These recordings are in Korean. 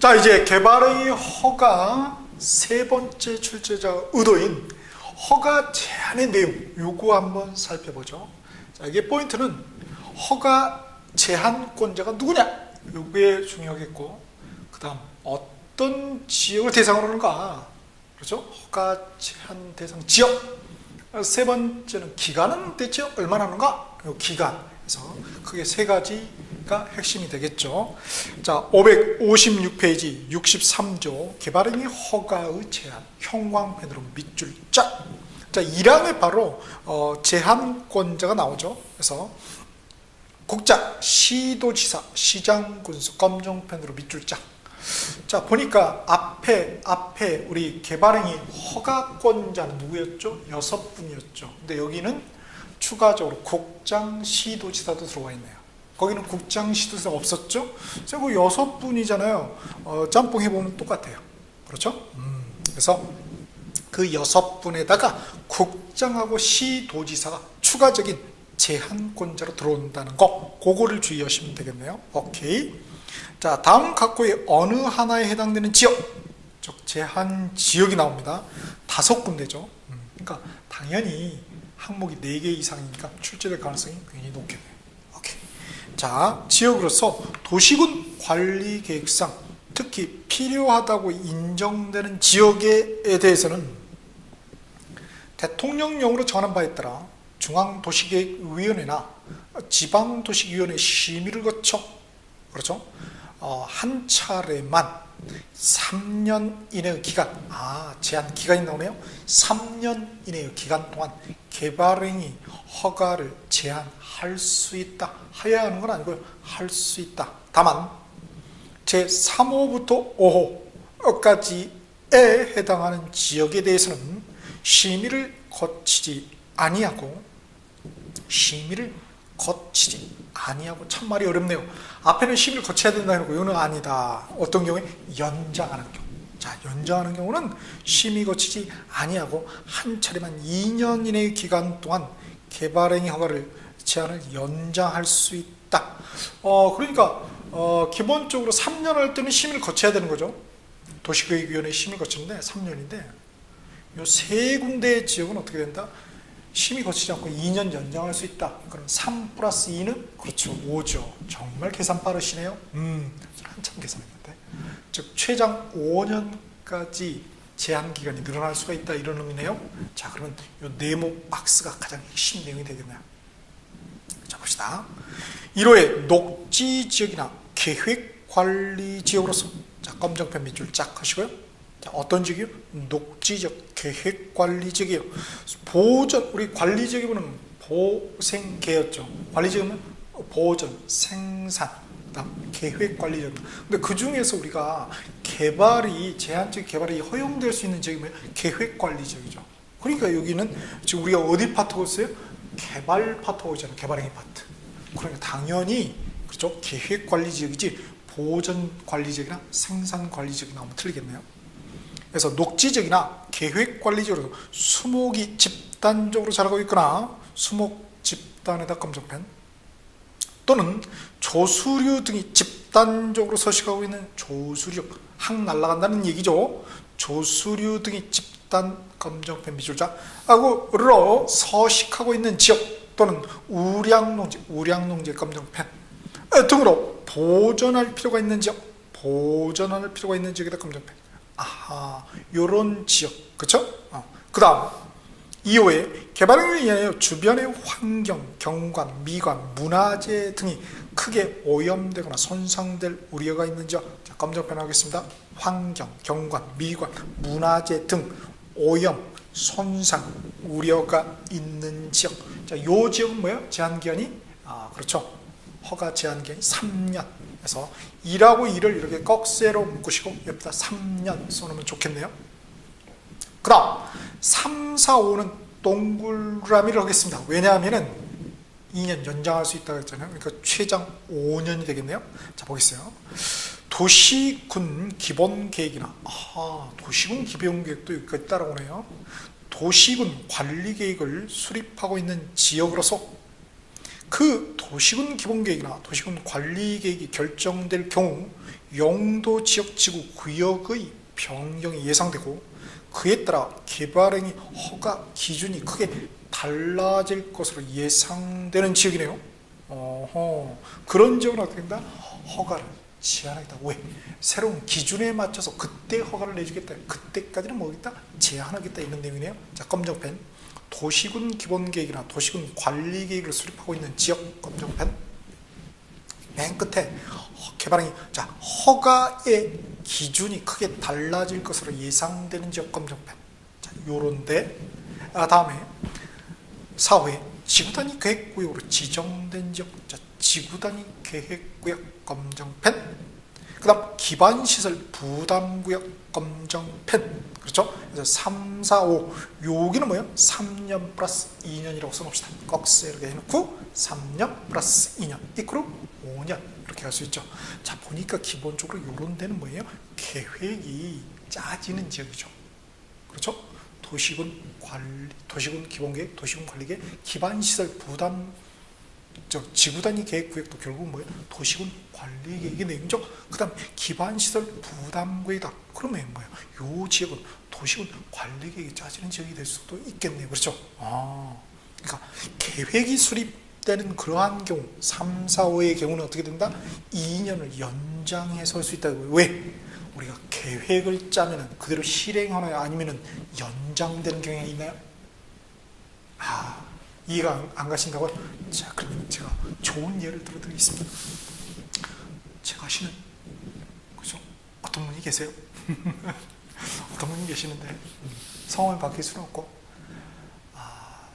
자, 이제 개발의 허가 세 번째 출제자 의도인 허가 제한의 내용, 요거 한번 살펴보죠. 자, 이게 포인트는 허가 제한권자가 누구냐? 요게 중요하겠고, 그 다음 어떤 지역을 대상으로 하는가? 그렇죠? 허가 제한 대상 지역. 세 번째는 기간은 대체 얼마나 하는가? 요 기간. 그래서 크게 세 가지가 핵심이 되겠죠. 자, 556페이지 63조 개발행위 허가의 제한, 형광펜으로 밑줄 짝. 자, 1항에 바로 제한권자가 나오죠. 그래서 국장, 시도지사, 시장군수, 검정펜으로 밑줄 짝. 자, 보니까 앞에 우리 개발행위 허가권자는 누구였죠? 6분이었죠. 근데 여기는 추가적으로 국장, 시도지사도 들어와 있네요. 거기는 국장, 시도지사 없었죠? 그래서 그 6분이잖아요. 짬뽕 해보면 똑같아요. 그렇죠? 그래서 그 6분에다가 국장하고 시도지사가 추가적인 제한권자로 들어온다는 거, 그거를 주의하시면 되겠네요. 오케이. 자, 다음 각호의 어느 하나에 해당되는 지역, 즉 제한 지역이 나옵니다. 5군데죠. 그러니까 당연히 항목이 4개 이상이니까 출제될 가능성이 굉장히 높겠네요. 오케이. 자, 지역으로서 도시군 관리 계획상 특히 필요하다고 인정되는 지역에 대해서는 대통령령으로 정한 바에 따라 중앙도시계획위원회나 지방도시위원회 심의를 거쳐, 그렇죠? 한 차례만 3년 이내의 기간, 제한 기간이 나오네요. 3년 이내의 기간 동안 개발행위 허가를 제한할 수 있다. 해야 하는 건 아니고요. 할 수 있다. 다만 제3호부터 5호까지에 해당하는 지역에 대해서는 심의를 거치지 아니하고 참 말이 어렵네요. 앞에는 심의를 거쳐야 된다는 거, 이거는 아니다. 어떤 경우에 연장하는 경우. 자, 연장하는 경우는 심의 거치지 아니하고 한 차례만 2년 이내의 기간 동안 개발행위 허가를 제한을 연장할 수 있다. 그러니까 기본적으로 3년 할 때는 심의를 거쳐야 되는 거죠. 도시계획위원회 심의 거치는데 3년인데 이 3군데의 지역은 어떻게 된다? 심의 거치지 않고 2년 연장할 수 있다. 그럼 3 플러스 2는? 그렇죠, 5죠. 정말 계산 빠르시네요. 한참 계산했는데. 즉 최장 5년까지 제한기간이 늘어날 수가 있다, 이런 의미네요. 자, 그러면 이 네모 박스가 가장 핵심 내용이 되겠네요. 자, 봅시다. 1호의 녹지지역이나 계획관리지역으로서, 자, 검정펜 밑줄 쫙 하시고요. 자, 어떤 지역이요? 녹지지역, 계획관리지역이요. 보전, 우리 관리지역에 보면 보생계였죠. 관리지역은 보전, 생산, 그다음 계획관리지역. 근데 그 중에서 우리가 개발이, 제한적 개발이 허용될 수 있는 지역이 뭐예요? 계획관리지역이죠. 그러니까 여기는 지금 우리가 어디 파트고 있어요? 개발 파트고 있잖아요. 개발행위 파트. 그러니까 당연히, 그렇죠, 계획관리지역이지 보전관리지역이나 생산관리지역이 나오면 틀리겠네요. 그래서 녹지지역이나 계획관리지역으로 수목이 집단적으로 자라고 있거나 수목 집단에다 검정펜, 또는 조수류 등이 집단적으로 서식하고 있는 조수류, 항 날아간다는 얘기죠. 조수류 등이 집단, 검정펜 밑줄자 하고로 서식하고 있는 지역, 또는 우량농지 검정펜 등으로 보존할 필요가 있는 지역, 지역에다 검정펜. 요런 지역, 그쵸? 그 다음 2호에 개발행위에 의하여 주변의 환경, 경관, 미관, 문화재 등이 크게 오염되거나 손상될 우려가 있는 지역. 자, 검정펜 하겠습니다. 환경, 경관, 미관, 문화재 등 오염, 손상, 우려가 있는 지역. 자, 요 지역은 뭐예요? 제한기간이, 그렇죠, 허가 제한기간이 3년. 그래서 2하고 2를 이렇게 꺽쇠로 묶으시고 옆에다 3년 써놓으면 좋겠네요. 그 다음 3, 4, 5는 동그라미를 하겠습니다. 왜냐하면 2년 연장할 수 있다고 했잖아요. 그러니까 최장 5년이 되겠네요. 자, 보겠어요. 도시군 기본계획이나, 도시군 기본계획도 여기까지 따라오네요. 도시군 관리계획을 수립하고 있는 지역으로서 그 도시군 기본계획이나 도시군 관리계획이 결정될 경우 용도 지역 지구 구역의 변경이 예상되고 그에 따라 개발행위 허가 기준이 크게 달라질 것으로 예상되는 지역이네요. 그런 지역은 어떻게 된다? 허가를 제한하겠다. 왜? 새로운 기준에 맞춰서 그때 허가를 내주겠다. 그때까지는 뭐겠다? 제한하겠다. 이런 내용이네요. 자, 검정펜. 도시군 기본계획이나 도시군 관리계획을 수립하고 있는 지역. 검정펜. 맨 끝에 개발행위. 자, 허가의 기준이 크게 달라질 것으로 예상되는 지역. 검정펜. 자, 요런데 다음에 4호에 지구단위 계획구역으로 지정된 지역. 자, 지구단위 계획구역. 검정펜. 그 다음 기반시설 부담구역. 검정펜. 그렇죠? 그래서 3, 4, 5 여기는 뭐예요? 3년 플러스 2년이라고 써놓읍시다. 꺽쇠 이렇게 해놓고 3년 플러스 2년 이크로 5년 이렇게 할 수 있죠. 자, 보니까 기본적으로 이런 데는 뭐예요? 계획이 짜지는 지역이죠. 그렇죠? 도시군 관리, 도시군 기본계획, 도시군 관리계획, 기반시설 부담, 지구단위 계획구역도 결국 뭐예요? 도시군 관리계획의 내용이죠. 그 다음 기반시설 부담구역이다. 그러면 뭐예요? 요 지역은 도시군 관리계획이 짜지는 지역이 될 수도 있겠네요. 그렇죠? 그러니까 계획이 수립되는 그러한 경우 3, 4, 5의 경우는 어떻게 된다? 2년을 연장해서 할 수 있다고요. 왜? 우리가 계획을 짜면은 그대로 실행하나요? 아니면은 연장되는 경향이 있나요? 이해가 안 가신다고요? 자, 그러면 제가 좋은 예를 들어드리겠습니다. 제가 아시는, 그죠? 어떤 분이 계세요? 어떤 분이 계시는데 성함을 밝힐 수는 없고,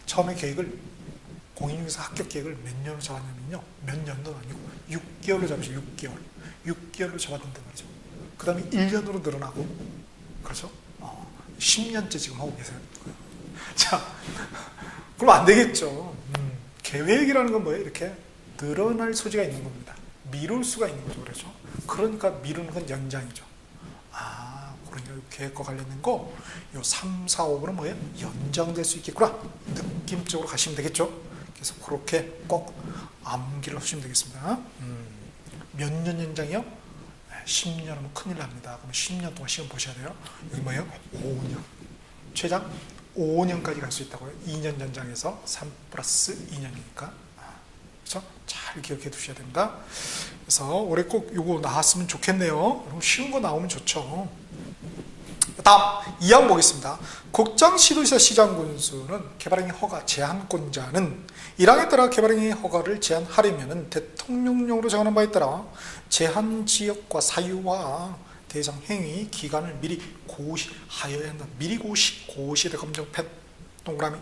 처음에 계획을 공인중개사 합격 계획을 몇 년으로 잡았냐면요, 몇 년도 아니고 6개월로 잡으셔요. 6개월로 잡았는데 말이죠. 그 다음에 1년으로 늘어나고, 그렇죠? 10년째 지금 하고 계세요. 자, 그럼 안 되겠죠. 계획이라는 건 뭐예요? 이렇게 늘어날 소지가 있는 겁니다. 미룰 수가 있는 거죠. 그렇죠? 그러니까 미루는 건 연장이죠. 그러니까 계획과 관련된 거, 요 3, 4, 5는 뭐예요? 연장될 수 있겠구나. 느낌적으로 가시면 되겠죠. 그래서 그렇게 꼭 암기를 하시면 되겠습니다. 몇 년 연장이요? 10년이면 큰일 납니다. 그럼 10년 동안 시험 보셔야 돼요. 여기 뭐예요? 5년. 최장 5년까지 갈 수 있다고요. 2년 연장해서 3 플러스 2년이니까. 그렇죠? 잘 기억해 두셔야 됩니다. 그래서 올해 꼭 요거 나왔으면 좋겠네요. 그럼 쉬운 거 나오면 좋죠. 다음 2항 보겠습니다. 국장시도지사 시장군수는 개발행위 허가 제한권자는 1항에 따라 개발행위 허가를 제한하려면 대통령령으로 정하는 바에 따라 제한지역과 사유와 대상 행위 기간을 미리 고시하여야 한다. 미리 고시의 검정펜 동그라미.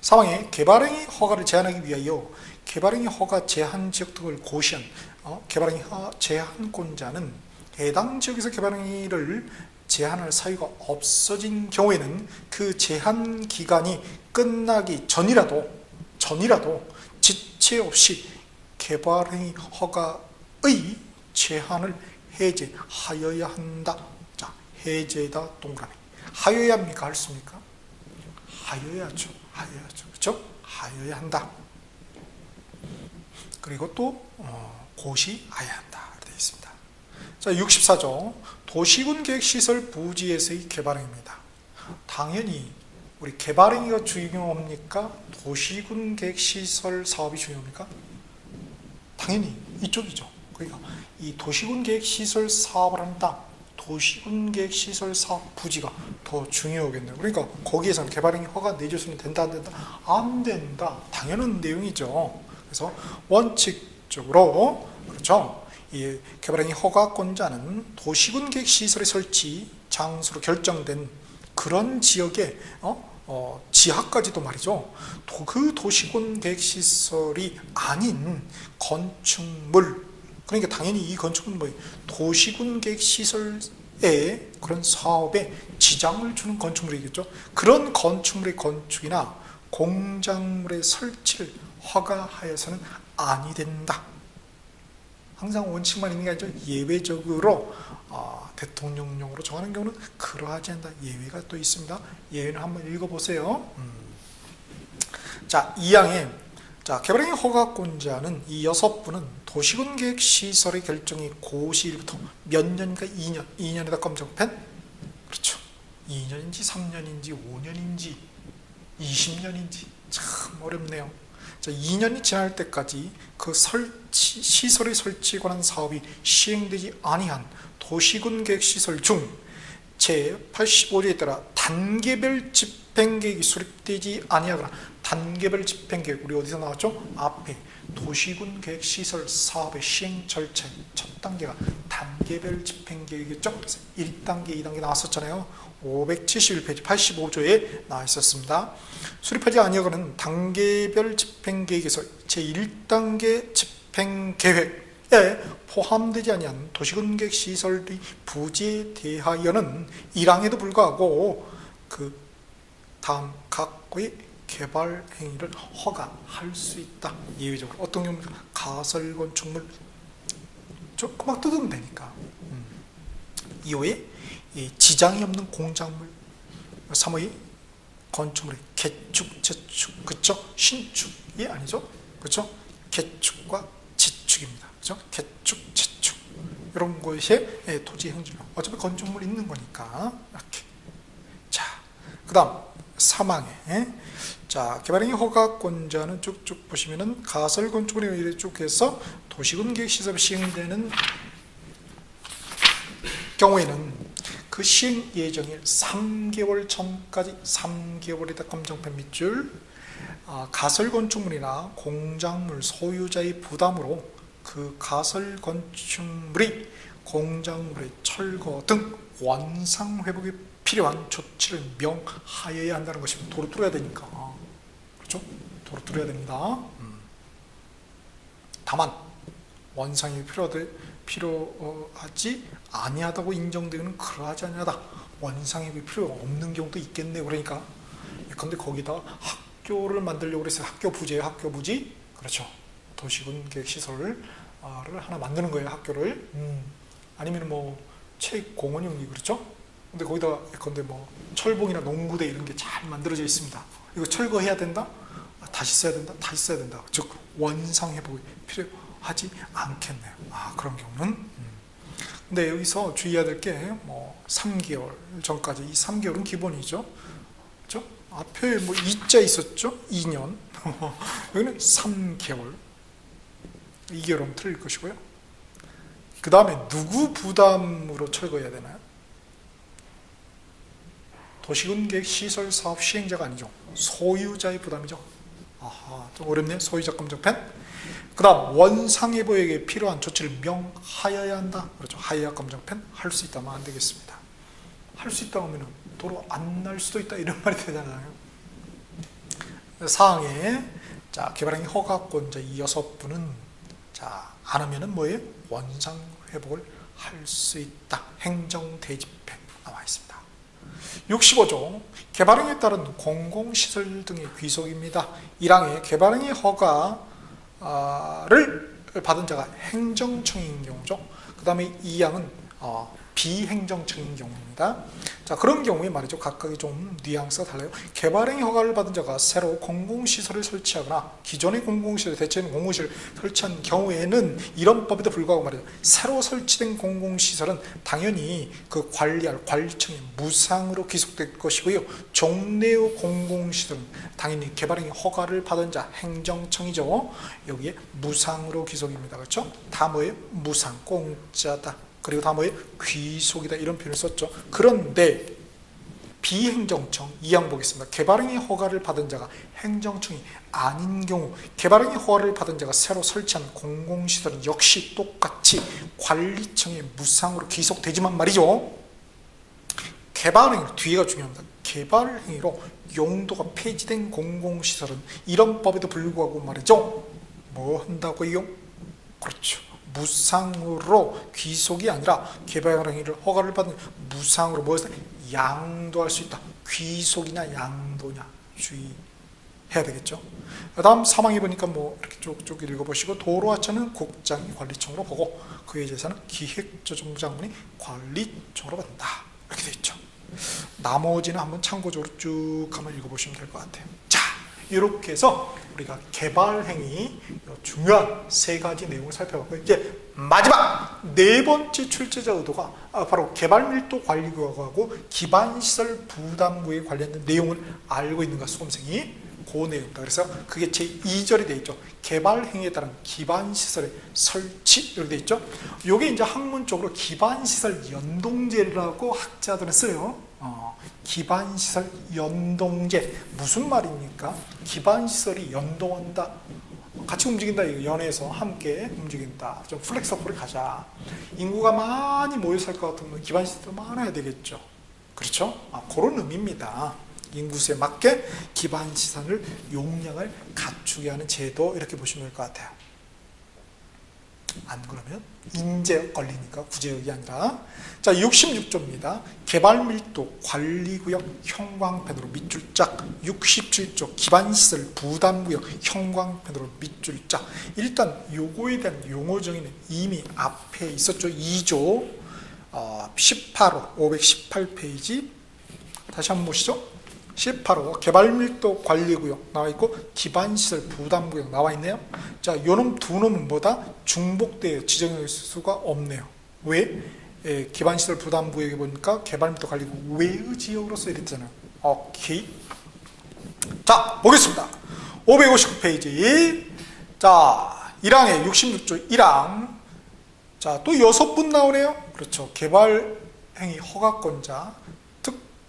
4항에 개발행위 허가를 제한하기 위하여 개발행위 허가 제한 지역 등을 고시한 개발행위 제한권자는 해당 지역에서 개발행위를 제한할 사유가 없어진 경우에는 그 제한 기간이 끝나기 전이라도 지체 없이 개발행위 허가의 제한을 해제하여야 한다. 자, 해제다 동그라미. 하여야 합니까? 할 수 있습니까? 하여야죠. 그렇죠? 하여야 한다. 그리고 또 고시하여야 한다. 되어 있습니다. 자, 64조 도시군 계획시설 부지에서의 개발행위입니다. 당연히 우리 개발행위가 중요합니까? 도시군 계획시설 사업이 중요합니까? 당연히 이쪽이죠. 그러니까 이 도시군 계획시설 사업을 한다. 도시군 계획시설 사업 부지가 더 중요하겠네요. 그러니까 거기에서는 개발행위 허가 내줬으면 된다 안 된다? 안 된다. 당연한 내용이죠. 그래서 원칙적으로 그렇죠. 이 개발행위 허가권자는 도시군 계획시설의 설치 장소로 결정된 그런 지역의 지하까지도 말이죠. 그 도시군 계획시설이 아닌 건축물, 그러니까 당연히 이 건축물은 뭐예요? 도시군 계획시설의 그런 사업에 지장을 주는 건축물이겠죠. 그런 건축물의 건축이나 공작물의 설치를 허가하여서는 아니 된다. 항상 원칙만 있는 게 아니죠. 예외적으로 대통령령으로 정하는 경우는 그러하지 않다. 예외가 또 있습니다. 예외는 한번 읽어보세요. 자, 2항에 자, 개발행위 허가권자는 이 6분은 도시군계획 시설의 결정이 고시일부터 몇 년인가 2년, 2년에다 검정펜? 그렇죠. 2년인지 3년인지 5년인지 20년인지 참 어렵네요. 자, 2년이 지날 때까지 그 시설의 설치에 관한 사업이 시행되지 아니한 도시군계획 시설 중 제85조에 따라 단계별 집행계획이 수립되지 아니하거나 단계별 집행계획, 우리 어디서 나왔죠? 앞에 도시군계획 시설 사업의 시행 절차의 첫 단계가 단계별 집행계획이었죠? 그래서 1단계, 2단계 나왔었잖아요. 571페이지 85조에 나와 있었습니다. 수립하지 아니하거나 단계별 집행계획에서 제1단계 집행계획에 포함되지 아니한 도시군계획 시설의 부지에 대하여는 1항에도 불구하고 그 다음 각의 개발 행위를 허가할 수 있다. 예외적으로 어떤 경우 가설 건축물 조금만 뜯으면 되니까. 이후에 지장이 없는 공작물 3의 건축물의 개축, 재축, 그쵸? 신축이 아니죠? 그쵸? 개축과 재축입니다. 그죠? 개축, 재축 이런 것에 토지 행정명 어차피 건축물 있는 거니까 이렇게. 자, 그 다음 사망에 자, 개발행위 허가권자는 쭉쭉 보시면은 가설 건축물에 의해 쭉 해서 도시군계획 시설이 시행되는 경우에는 그 시행 예정일 3개월 전까지 3개월에다 검정펜 밑줄 가설 건축물이나 공작물 소유자의 부담으로 그 가설 건축물이 공작물의 철거 등 원상 회복에 필요한 조치를 명하여야 한다는 것입니다. 도로 뚫어야 되니까. 그렇죠? 도로 뚫어야 됩니다. 다만 원상이 필요하지 아니하다고 인정되는 그러하지 아니하다. 원상이 필요가 없는 경우도 있겠네요. 그러니까 근데 거기다 학교를 만들려고 그랬어요. 학교 부지예요. 학교 부지. 그렇죠. 도시군계획 시설을 하나 만드는 거예요. 학교를. 아니면 뭐 체육공원이 그렇죠. 근데 거기다 근데 뭐 철봉이나 농구대 이런 게 잘 만들어져 있습니다. 이거 철거해야 된다? 다시 써야 된다? 다시 써야 된다. 즉 원상 회복이 필요하지 않겠네요. 그런 경우는. 근데 여기서 주의해야 될 게 뭐 3개월 전까지 이 3개월은 기본이죠. 그렇죠? 앞에 뭐 2자 있었죠? 2년. 여기는 3개월. 2개월은 틀릴 것이고요. 그 다음에 누구 부담으로 철거해야 되나요? 도시군계획 시설 사업 시행자가 아니죠. 소유자의 부담이죠. 좀 어렵네요. 소유자 검정펜. 그 다음 원상회복에게 필요한 조치를 명하여야 한다. 그렇죠. 하여야 검정펜. 할 수 있다면 안 되겠습니다. 할 수 있다 하면 도로 안 날 수도 있다 이런 말이 되잖아요. 사항에 자, 개발행위 허가권자 이 6분은 자, 안 하면은 뭐예요? 원상회복을 할 수 있다. 행정대집행 나와 있습니다. 65조 개발행위에 따른 공공시설 등의 귀속입니다. 1항에 개발행위 허가를 받은 자가 행정청인 경우죠. 그 다음에 2항은 비행정청인 경우입니다. 자, 그런 경우에 말이죠. 각각이 좀 뉘앙스가 달라요. 개발행위 허가를 받은 자가 새로 공공시설을 설치하거나 기존의 공공시설, 대체는 공공시설을 설치한 경우에는 이런 법에도 불구하고 말이죠. 새로 설치된 공공시설은 당연히 그 관리할 관리청이 무상으로 귀속될 것이고요. 종래의 공공시설은 당연히 개발행위 허가를 받은 자 행정청이죠. 여기에 무상으로 귀속입니다. 그렇죠? 다 뭐예요? 무상, 공짜다. 그리고 다 뭐예요? 귀속이다 이런 표현을 썼죠. 그런데 비행정청 2항 보겠습니다. 개발행위 허가를 받은 자가 행정청이 아닌 경우 개발행위 허가를 받은 자가 새로 설치한 공공시설은 역시 똑같이 관리청에 무상으로 귀속되지만 말이죠. 개발행위 뒤에가 중요합니다. 개발행위로 용도가 폐지된 공공시설은 이런 법에도 불구하고 말이죠. 뭐 한다고요? 그렇죠. 무상으로 귀속이 아니라 개발행위를 허가를 받은 무상으로 무엇을 양도할 수 있다. 귀속이냐 양도냐 주의해야 되겠죠. 다음 사망에 보니까 뭐 이렇게 쭉쭉 읽어보시고 도로하천은 국장이 관리청으로 보고 그에 대해서는 기획조정부장관이 관리청으로 받는다. 이렇게 되어 있죠. 나머지는 한번 참고적으로 쭉 한번 읽어보시면 될 것 같아요. 자, 이렇게 해서 우리가 개발행위 중요한 세 가지 내용을 살펴봤고, 이제 마지막 네 번째 출제자 의도가 바로 개발밀도 관리구역하고 기반시설 부담구에 관련된 내용을 알고 있는가 수험생이 그 내용입니다. 그래서 그게 제2절이 되어 있죠. 개발행위에 따른 기반시설의 설치 이렇게 되어 있죠. 이게 이제 학문적으로 기반시설 연동제라고 학자들은 써요. 기반시설 연동제 무슨 말입니까? 기반시설이 연동한다, 같이 움직인다, 이거 연해서 함께 움직인다, 좀 플렉서블하게 가자. 인구가 많이 모여 살 것 같으면 기반시설도 많아야 되겠죠. 그렇죠? 그런 의미입니다. 인구수에 맞게 기반시설을 용량을 갖추게 하는 제도, 이렇게 보시면 될 것 같아요. 안 그러면 인재 걸리니까 구제역이 아니라. 자, 66조입니다. 개발밀도 관리구역 형광펜으로 밑줄 짝. 67조 기반시설 부담구역 형광펜으로 밑줄 짝. 일단 요거에 대한 용어 정의는 이미 앞에 있었죠. 2조 18호 518페이지 다시 한번 보시죠. 18호 개발밀도 관리구역 나와 있고 기반시설 부담구역 나와 있네요. 자, 요놈 두 놈은 뭐다? 중복되어 지정할 수가 없네요. 왜? 기반시설 부담구역에 보니까 개발밀도 관리구역 외의 지역으로서 이랬잖아요. 오케이. 자, 보겠습니다. 559페이지. 자, 1항에 66조 1항. 자, 또 6분 나오네요. 그렇죠. 개발행위 허가권자,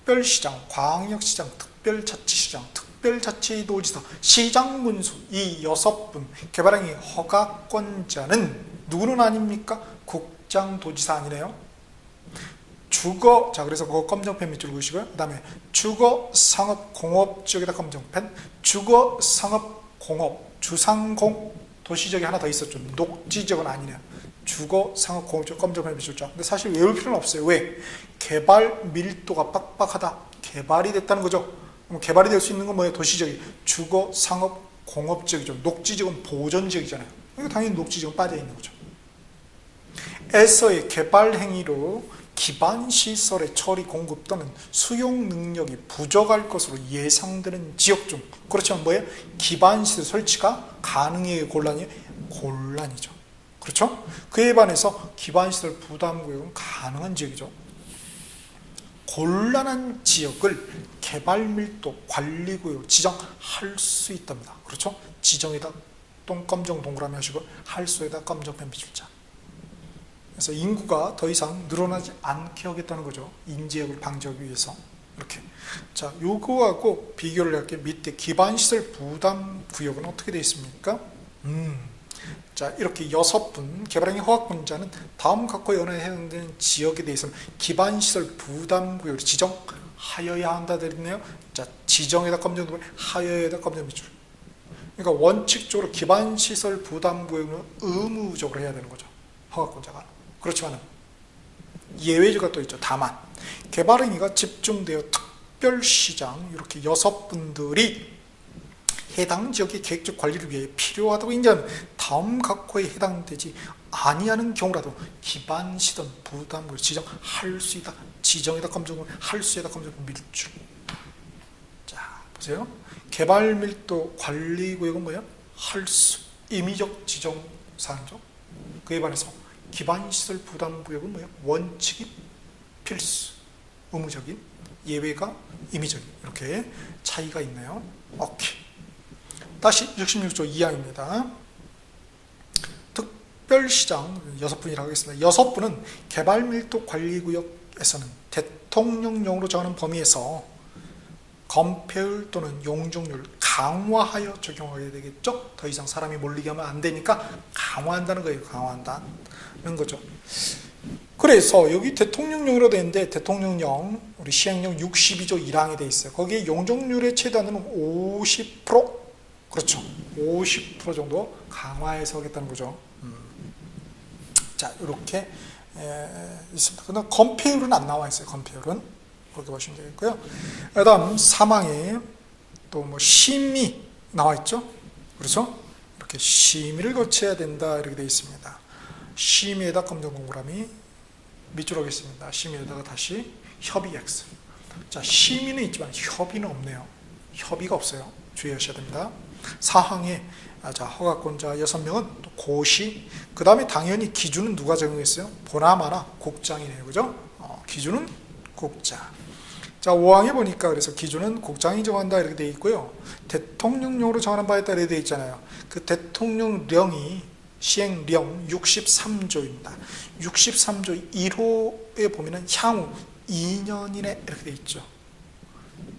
특별시장, 광역시장, 특별자치시장, 특별자치도지사, 시장군수, 이 6분 개발행위 허가권자는 누구는 아닙니까? 국장도지사 아니네요. 주거, 자, 그래서 그거 검정펜 밑줄 그으시고요. 그 다음에 주거, 상업, 공업 지역에다 검정펜, 주거, 상업, 공업, 주상공, 도시지역이 하나 더 있었죠. 녹지지역은 아니네요. 주거, 상업, 공업 지역 검정펜 밑줄 쫙. 근데 사실 외울 필요는 없어요. 왜? 개발 밀도가 빡빡하다, 개발이 됐다는 거죠. 그럼 개발이 될 수 있는 건 뭐예요? 도시지역이 주거, 상업, 공업 지역이죠. 녹지지역은 보전 지역이잖아요. 그러니까 당연히 녹지지역은 빠져 있는 거죠. 에서의 개발 행위로 기반시설의 처리 공급 또는 수용 능력이 부족할 것으로 예상되는 지역 중, 그렇지만 뭐예요? 기반시설 설치가 가능해요, 곤란이에요? 곤란이죠. 그렇죠? 그에 반해서 기반시설 부담구역은 가능한 지역이죠. 곤란한 지역을 개발밀도 관리구역으로 지정할 수 있답니다. 그렇죠? 지정에다 검정 동그라미 하시고 할 수에다 검정펜 비줄자. 그래서 인구가 더 이상 늘어나지 않게 하겠다는 거죠. 인지역을 방지하기 위해서. 이렇게. 자, 요거하고 비교를 할게요. 밑에 기반시설 부담구역은 어떻게 되어 있습니까? 자, 이렇게 6분 개발행위 허가권자는 다음 각호에 해당되는 지역에 대해서는 기반시설 부담구역을 지정하여야 한다 되겠네요. 자, 지정에다 검정 누르, 하여에다 검정 밑줄. 그러니까 원칙적으로 기반시설 부담구역은 의무적으로 해야 되는 거죠. 허가권자가. 그렇지만 예외주가 또 있죠. 다만 개발행위가 집중되어 특별시장 이렇게 6분들이 해당 지역의 계획적 관리를 위해 필요하다고 인정하면 다음 각호에 해당되지 아니하는 경우라도 기반시설 부담을 지정할 수 있다. 지정에다 검정을 할 수에다 검정을 밀줄. 자, 보세요. 개발밀도 관리구역은 뭐예요? 할 수, 임의적 지정사항이죠. 그에 반해서 기반시설 부담구역은 뭐예요? 원칙이 필수, 의무적인, 예외가 임의적인, 이렇게 차이가 있네요. 오케이. 다시 66조 2항입니다. 특별시장 6분이라고 하겠습니다. 6분은 개발밀도 관리구역에서는 대통령령으로 정하는 범위에서 건폐율 또는 용적률을 강화하여 적용하게 되겠죠. 더 이상 사람이 몰리게 하면 안 되니까 강화한다는 거예요. 강화한다는 거죠. 그래서 여기 대통령령이라고 되어 있는데 대통령령 우리 시행령 62조 1항에 되어 있어요. 거기에 용적률의 최대한은 50%, 그렇죠. 50% 정도 강화해서 하겠다는 거죠. 자, 이렇게 있습니다. 근데 건폐율은 안 나와 있어요. 건폐율은 그렇게 보시면 되겠고요. 그다음 사망에 또 뭐 심의 나와 있죠. 그렇죠? 이렇게 심의를 거쳐야 된다 이렇게 되어 있습니다. 심의에다 검정 동그라미 밑줄 하겠습니다. 심의에다가 다시 협의 X. 자, 심의는 있지만 협의는 없네요. 협의가 없어요. 주의하셔야 됩니다. 사항에 허가권자 6명은 또 고시, 그 다음에 당연히 기준은 누가 적용했어요? 보나마나 국장이네요. 그죠? 기준은 국장. 자, 5항에 보니까 그래서 기준은 국장이 정한다 이렇게 되어 있고요. 대통령령으로 정하는 바에 따라 되어 있잖아요. 그 대통령령이 시행령 63조입니다. 63조 1호에 보면은 향후 2년 이내 이렇게 되어 있죠.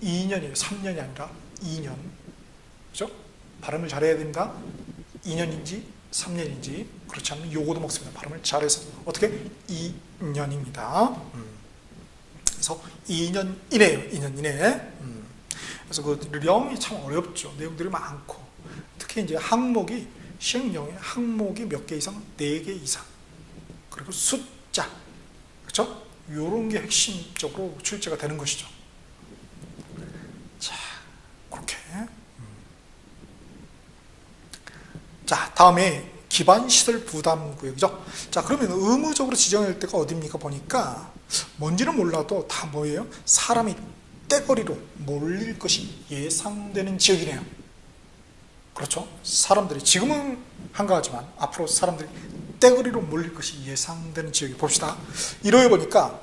2년이에요. 3년이 아니라 2년. 그죠? 발음을 잘해야 됩니다. 2년인지 3년인지 그렇지 않으면 요거도 먹습니다. 발음을 잘해서 어떻게? 2년입니다. 그래서 2년 이내예요. 2년 이내. 그래서 그 령이 참 어렵죠. 내용들이 많고 특히 이제 항목이 시행령에 항목이 몇 개 이상? 4개 이상. 그리고 숫자. 그렇죠? 요런 게 핵심적으로 출제가 되는 것이죠. 자, 그렇게. 자, 다음에 기반시설 부담구역이죠. 자, 그러면 의무적으로 지정할 때가 어딥니까? 보니까 뭔지는 몰라도 다 뭐예요? 사람이 떼거리로 몰릴 것이 예상되는 지역이네요. 그렇죠? 사람들이 지금은 한가하지만 앞으로 사람들이 떼거리로 몰릴 것이 예상되는 지역이 봅시다. 이러해 보니까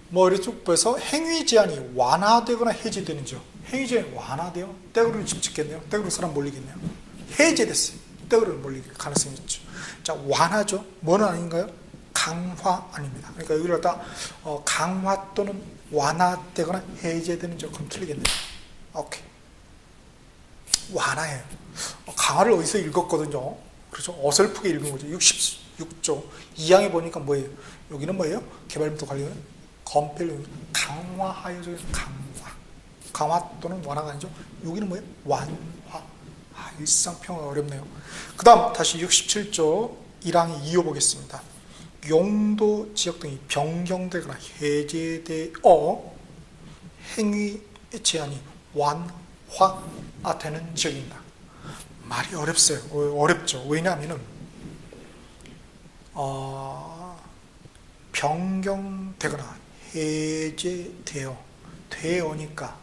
뭐 이렇게 쭉 보여서 행위 제한이 완화되거나 해제되는 지역. 행위 제한이 완화돼요? 떼거리로 집 짓겠네요? 떼거리로 사람 몰리겠네요? 해제됐어요. 떼거리로 몰릴 가능성이 있죠. 자, 완화죠. 뭐는 아닌가요? 강화 아닙니다. 그러니까 여기를 갖다 강화 또는 완화되거나 해제되는 지역. 그럼 틀리겠네요. 오케이. 완화해요. 강화를 어디서 읽었거든요. 그렇죠? 어설프게 읽은 거죠. 66조 2항에 보니까 뭐예요? 여기는 뭐예요? 개발부터 관련 건폐를 강화하여져. 강화 또는 완화가 아니죠. 여기는 뭐예요? 완화. 일상평화가 어렵네요. 그 다음 다시 67조 1항의 2호 보겠습니다. 용도 지역 등이 변경되거나 해제되어 행위 제한이 완화되는 지역입니다. 말이 어렵죠. 왜냐하면 변경되거나 해제되어니까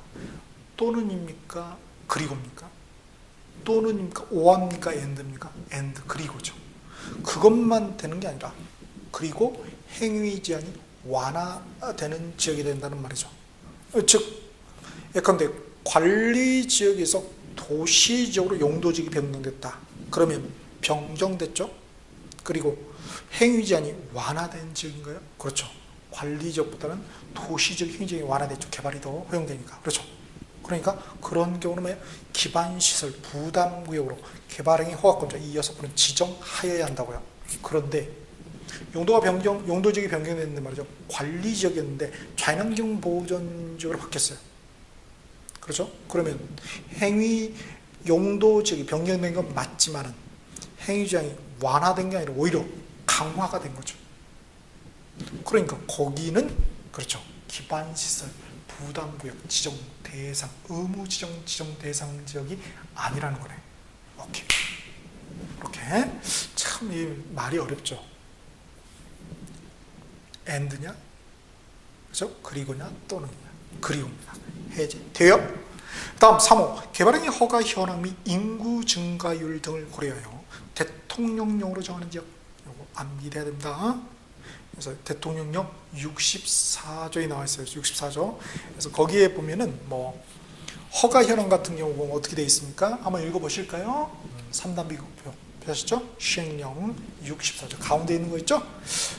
또는입니까? 그리고입니까? 또는입니까? 오합니까? 엔드입니까? 엔드 그리고죠. 그것만 되는 게 아니라 그리고 행위 제한이 완화되는 지역이 된다는 말이죠. 즉 예컨대 관리 지역에서 도시적으로 용도지역이 변경됐다. 그러면 변경됐죠. 그리고 행위 제한이 완화된 지역인가요? 그렇죠. 관리 지역보다는 도시적 행위 제한이 완화됐죠. 개발이 더 허용되니까. 그렇죠. 그러니까 그런 경우는 기반시설 부담구역으로 개발행위 허가권자 이 6분은 지정하여야 한다고요. 그런데 용도지역이 변경됐는데 말이죠. 관리지역이었는데 자연환경 보존지역으로 바뀌었어요. 그렇죠? 그러면 행위 용도지역이 변경된 건 맞지만은 행위지역이 완화된 게 아니라 오히려 강화가 된 거죠. 그러니까 거기는 그렇죠. 기반시설 부담구역 지정 대상 의무 지정 대상 지역이 아니라는 거네. 오케이. 이렇게 참 이 말이 어렵죠. 엔드냐, 그렇죠? 그리고냐, 또는냐. 그리고입니다. 해제돼요. 다음 3호 개발행위 허가 현황 및 인구 증가율 등을 고려하여 대통령령으로 정하는 지역. 이거 암기돼야 됩니다. 그래서 대통령령 64조에 나와 있어요. 64조. 그래서 거기에 보면은 뭐 허가 현황 같은 경우 보면 어떻게 되어 있습니까? 한번 읽어보실까요? 3단 비급표 보셨죠? 시행령 64조 가운데 있는 거 있죠?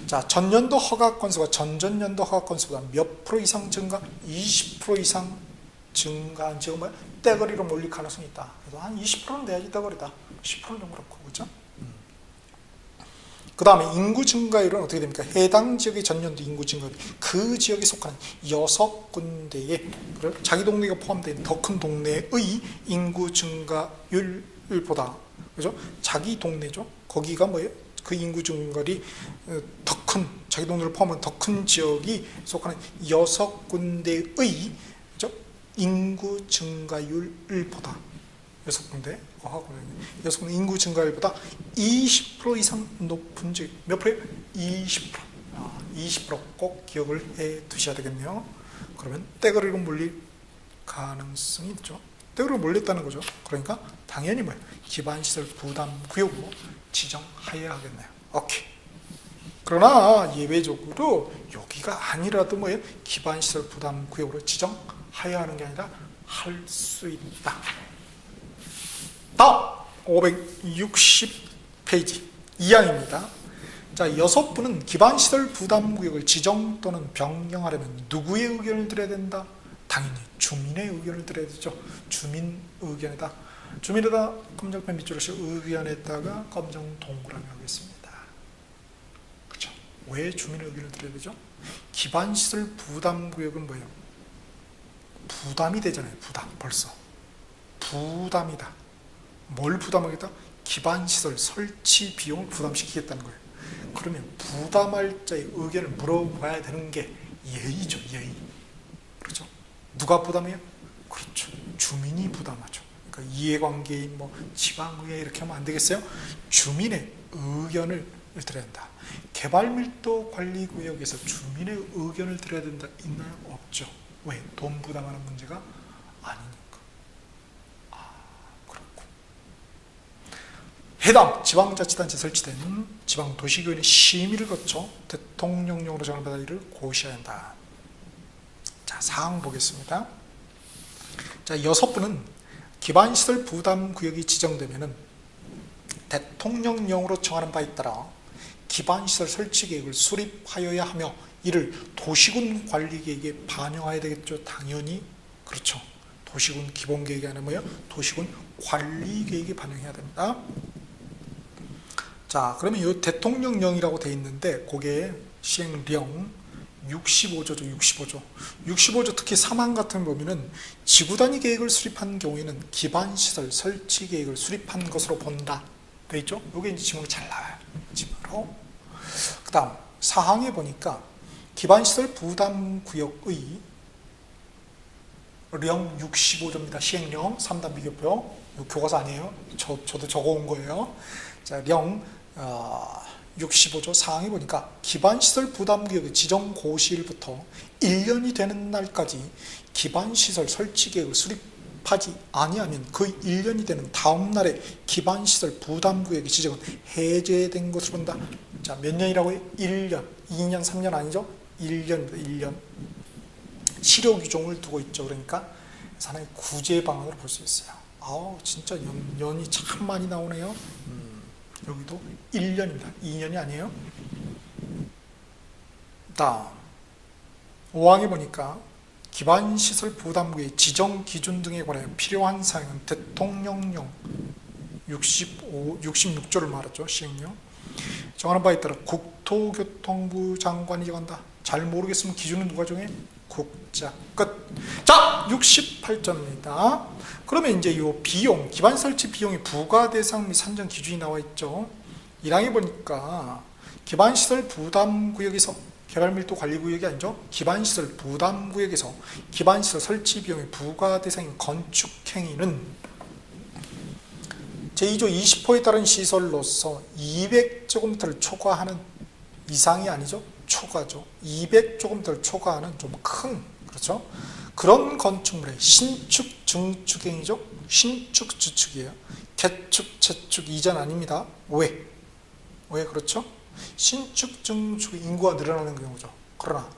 자, 전년도 허가 건수가 전전년도 허가 건수보다 몇 프로 이상 증가? 20% 이상 증가한 지역은 뭐야? 떼거리로 몰릴 가능성이 있다. 그래서 한 20%는 돼야지 떼거리다. 10%는 좀 그렇고, 그렇죠? 그 다음에 인구 증가율은 어떻게 됩니까? 해당 지역의 전년도 인구 증가율, 그 지역에 속하는 6군데의 자기 동네가 포함된 더 큰 동네의 인구 증가율보다, 그죠? 자기 동네죠. 거기가 뭐예요? 그 인구 증가율이 더 큰, 자기 동네를 포함한 더 큰 지역이 속하는 6군데의 그죠? 인구 증가율보다 6군데 인구 증가율보다 20% 이상 높은 지역. 몇 프로예요? 20%. 20%꼭 기억을 해 두셔야 되겠네요. 그러면 떼거리로 몰릴 가능성이 있죠. 댁으로 몰렸다는 거죠. 그러니까 당연히 뭐예요? 기반시설 부담구역으로 지정하여야 하겠네요. 오케이. 그러나 예외적으로 여기가 아니라도 뭐예요? 기반시설 부담구역으로 지정하여야 하는 게 아니라 할 수 있다. 다음 560페이지 2항입니다. 자, 6분은 기반시설 부담구역을 지정 또는 변경하려면 누구의 의견을 들어야 된다? 당연히 주민의 의견을 들어야 되죠. 주민 의견에다 주민에다 검정펜 밑줄을 의견에다가 검정 동그라미 하겠습니다. 그렇죠? 왜 주민의 의견을 들어야 되죠? 기반시설 부담구역은 뭐예요? 부담이 되잖아요. 부담 벌써 부담이다. 뭘 부담하겠다? 기반시설 설치 비용을 부담시키겠다는 거예요. 그러면 부담할 자의 의견을 물어봐야 되는 게 예의죠. 예의. 그렇죠? 누가 부담해요? 그렇죠. 주민이 부담하죠. 그러니까 이해관계인 뭐 지방의회 이렇게 하면 안 되겠어요? 주민의 의견을 들어야 된다. 개발밀도관리구역에서 주민의 의견을 들어야 된다. 있나요? 없죠. 왜? 돈 부담하는 문제가 아니니까. 그렇고. 해당 지방자치단체 설치된 지방도시교회의 심의를 거쳐 대통령령으로 정하는 바를 고시해야 한다. 자, 사항 보겠습니다. 자, 6분은 기반시설 부담구역이 지정되면은 대통령령으로 정하는 바에 따라 기반시설 설치계획을 수립하여야 하며 이를 도시군 관리계획에 반영해야 되겠죠. 당연히 그렇죠. 도시군 기본계획이 아니라 뭐예요? 도시군 관리계획에 반영해야 됩니다. 자, 그러면 이 대통령령이라고 돼 있는데 그게 시행령 65조죠. 65조 특히 3항 같은 거 보면은 지구단위 계획을 수립한 경우에는 기반시설 설치 계획을 수립한 것으로 본다 돼 있죠. 이게 이제 지문으로 잘 나와요. 지문으로. 그 다음 4항에 보니까 기반시설 부담구역의 령 65조입니다. 시행령 3단 비교표. 교과서 아니에요. 저도 적어온 거예요. 자, 령 65조 4항에 보니까 기반시설 부담구역의 지정 고시일부터 1년이 되는 날까지 기반시설 설치계획을 수립하지 아니하면 그 1년이 되는 다음 날에 기반시설 부담구역의 지정은 해제된 것으로 본다. 자, 몇 년이라고 해요? 1년, 2년, 3년 아니죠? 1년입니다. 1년. 실효 규정을 두고 있죠. 그러니까 하나의 구제 방안으로 볼 수 있어요. 아우, 진짜 연이 참 많이 나오네요. 여기도 1년입니다. 2년이 아니에요. 다음 5항에 보니까 기반시설 부담구의 지정 기준 등에 관하여 필요한 사항은 대통령령 66조를 말했죠. 시행령 정하는 바에 따라 국토교통부 장관이 정한다. 잘 모르겠으면 기준은 누가 정해? 국자. 끝. 자, 68점입니다. 그러면 이제 이 비용, 기반 설치 비용의 부과 대상 및 산정 기준이 나와 있죠. 1항에 보니까 기반시설 부담구역에서 개발밀도 관리구역이 아니죠. 기반시설 부담구역에서 기반시설 설치 비용의 부과 대상인 건축행위는 제2조 20호에 따른 시설로서 200제곱미터를 초과하는 이상이 아니죠. 초과죠. 200제곱미터를 초과하는 좀 큰, 그렇죠. 그런 건축물의 신축, 증축행위죠. 신축, 주축이에요. 개축, 재축 이전 아닙니다. 왜? 왜 그렇죠? 신축, 증축 인구가 늘어나는 경우죠. 그러나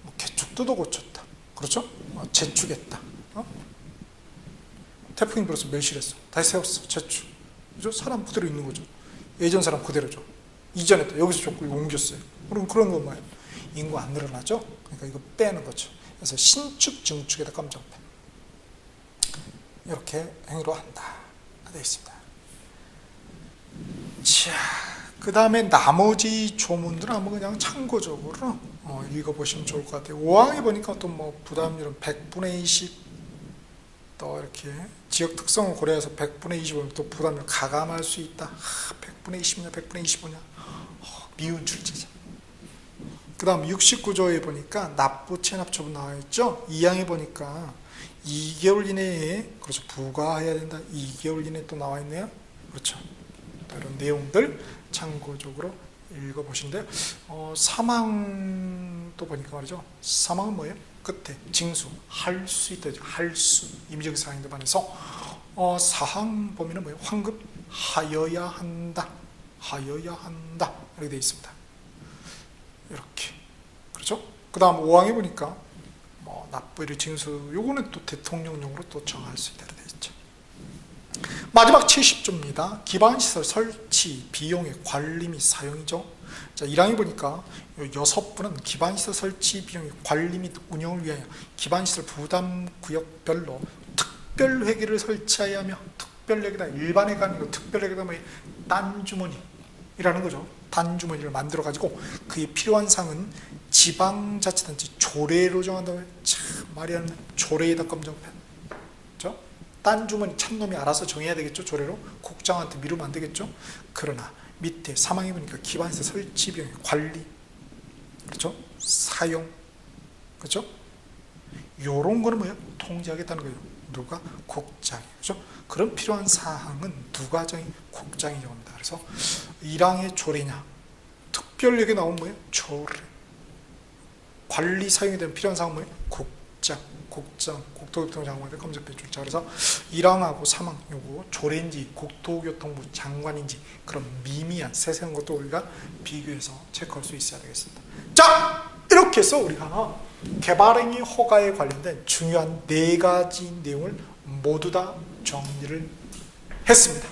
뭐 개축도 더 고쳤다. 그렇죠? 재축했다. 태풍이 불어서 멸실했어. 다시 세웠어. 재축. 그죠? 사람 그대로 있는 거죠. 예전 사람 그대로죠. 이전에 여기서 조금 옮겼어요. 그럼 그런 건 뭐예요? 인구 안 늘어나죠? 그러니까 이거 빼는 거죠. 그래서 신축, 증축에다 검정펜. 이렇게 행위로 한다. 되어 있습니다. 자, 그 다음에 나머지 조문들은 한번 그냥 참고적으로 읽어보시면 좋을 것 같아요. 5항에 보니까 또 뭐 부담률은 100분의 20, 또 이렇게 지역 특성을 고려해서 100분의 20을 또 부담률 가감할 수 있다. 100분의 20냐, 100분의 25냐. 미운 출제자. 그 다음 69조에 보니까 납부 체납처분 나와 있죠. 2항에 보니까 2개월 이내에 그렇죠 부과해야 된다. 2개월 이내에 또 나와 있네요. 그렇죠. 이런 내용들 참고적으로 읽어보시는데요. 사망도 보니까 말이죠. 사망은 뭐예요? 끝에 징수 할 수 있다. 할 수 임의적 사항인데 반해서 사항 보면은 뭐예요? 환급 하여야 한다. 하여야 한다. 이렇게 되어 있습니다. 이렇게. 그렇죠? 그 다음 5항에 보니까 뭐 납부일의 징수 요거는 또 대통령령으로 또 정할 수 있다고 되어 있죠. 마지막 70조입니다. 기반시설 설치 비용의 관리 및 사용이죠. 자, 1항에 보니까 6분은 기반시설 설치 비용의 관리 및 운영을 위하여 기반시설 부담구역별로 특별회계를 설치해야 하며, 특별회계다 일반회가 아니고 특별회계다 뭐 딴주머니라는 거죠. 단주머니를 만들어 가지고 그에 필요한 사항은 지방자치단체 조례로 정한다고. 참 말이 안 돼. 조례에다 검정펜. 그렇죠? 딴주머니 참놈이 알아서 정해야 되겠죠. 조례로 국장한테 미루면 안 되겠죠. 그러나 밑에 3항에 보니까 기반시설 설치 비용의 관리, 그렇죠? 사용, 그렇죠? 요런 거는 뭐예요? 통제하겠다는 거예요. 누가? 국장이. 그렇죠? 그런 필요한 사항은 누가 정해? 국장이 정합니다. 그래서 1항의 조례냐? 특별력에 나온 뭐예요? 조례. 관리 사용에 대한 필요한 사항은 뭐예요? 국장, 국토교통장관의 검증표 줄자. 그래서 1항하고 3항 요거 조례인지 국토교통부 장관인지 그런 미미한 세세한 것도 우리가 비교해서 체크할 수 있어야 되겠습니다. 자, 이렇게 해서 우리가 개발행위 허가에 관련된 중요한 4가지 내용을 모두 다 정리를 했습니다.